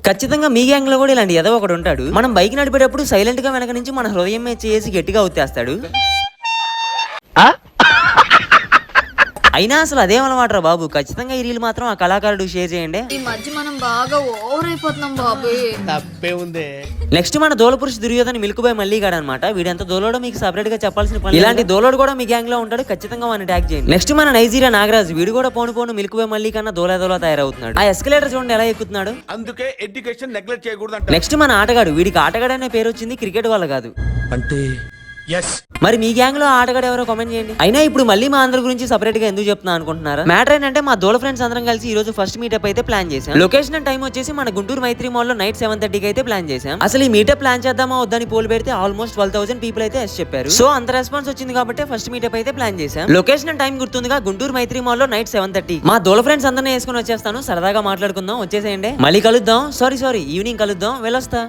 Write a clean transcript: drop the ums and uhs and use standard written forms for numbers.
ఖచ్చితంగా మీ గ్యాంగ్ లో కూడా ఇలాంటి ఏదో ఒకడు ఉంటాడు. మనం బైక్ నడిపేటప్పుడు సైలెంట్ గా వెనక నుంచి మన హృదయం మీద చేసి గట్టిగా ఉత్తేస్తాడు. అయినా అసలు అదేమన్నమాట బాబు. ఖచ్చితంగా ఈ రీల్ మాత్రం ఆ కళాకారుడు షేర్ చేయండి. ఈ మధ్య మనం బాగా ఓవర్ అయిపోతున్నాం బాబు. తప్పే ఉంది. నెక్స్ట్ మన దోలపురుషు దుర్యోధన మిల్క్ బాయ్ మళ్ళీ గాడు అనమాట. వీడంతా దోలోడో మీకు సపరేట్ గా చెప్పాల్సిన పని. ఇలాంటి దోలోడు కూడా మీ గ్యాంగ్ లో ఉంటాడు. ఖచ్చితంగా వాడిని ట్యాగ్ చేయండి. నెక్స్ట్ మన నైజీరియా నాగరాజు. వీడు కూడా పోను మిల్క్ బాయ్ మళ్ళీ కన్నా దోలా తయారవుతున్నాడు. ఆ ఎస్కలేటర్ చూడండి ఎలా ఎక్కుతున్నాడు. అందుకే ఎడ్యుకేషన్ నెగ్లెక్ట్ చేయకూడదు. నెక్స్ట్ మన ఆటగాడు. వీడికి ఆటగాడు అనే పేరు వచ్చింది క్రికెట్ వల్ల కాదు. అంటే మరి మీ గ్యాంగ్ లో ఆటగాడు ఎవరో కామెంట్ చేయండి. అయినా ఇప్పుడు మళ్ళీ మా అందరి గురించి సపరేట్ గా ఎందుకు చెప్తున్నా అనుకుంటున్నారా? మ్యాటర్ ఏంటంటే మా దోల ఫ్రెండ్స్ అందరం కలిసి ఈ రోజు ఫస్ట్ మీటప్ అయితే ప్లాన్ చేసాం. లొకేషన్ అండ్ టైం వచ్చేసి మన గుంటూరు మైత్రి మాల్ లో నైట్ 7:30 అయితే ప్లాన్ చేసాం. అసలు ఈ మీటప్ ప్లాన్ చేద్దామా వద్దని పోల్ పెడితే ఆల్మోస్ట్ 12,000 పీపుల్ అయితే ఎస్ చెప్పారు. సో అంత రెస్పాన్స్ వచ్చింది కాబట్టి ఫస్ట్ మీటప్ అయితే ప్లాన్ చేసాం. లొకేషన్ అండ్ టైం గుర్తుందిగా, గుంటూరు మైత్రి మాల్ లో నైట్ 7:30. మా దోల ఫ్రెండ్స్ అందరినీ వేసుకుని వచ్చేస్తాను. సరదాగా మాట్లాడుకుందాం, వచ్చేసేయండి. మళ్ళీ కలుద్దాం. సారీ ఈవినింగ్ కలుద్దాం. వెళ్ళొస్తా.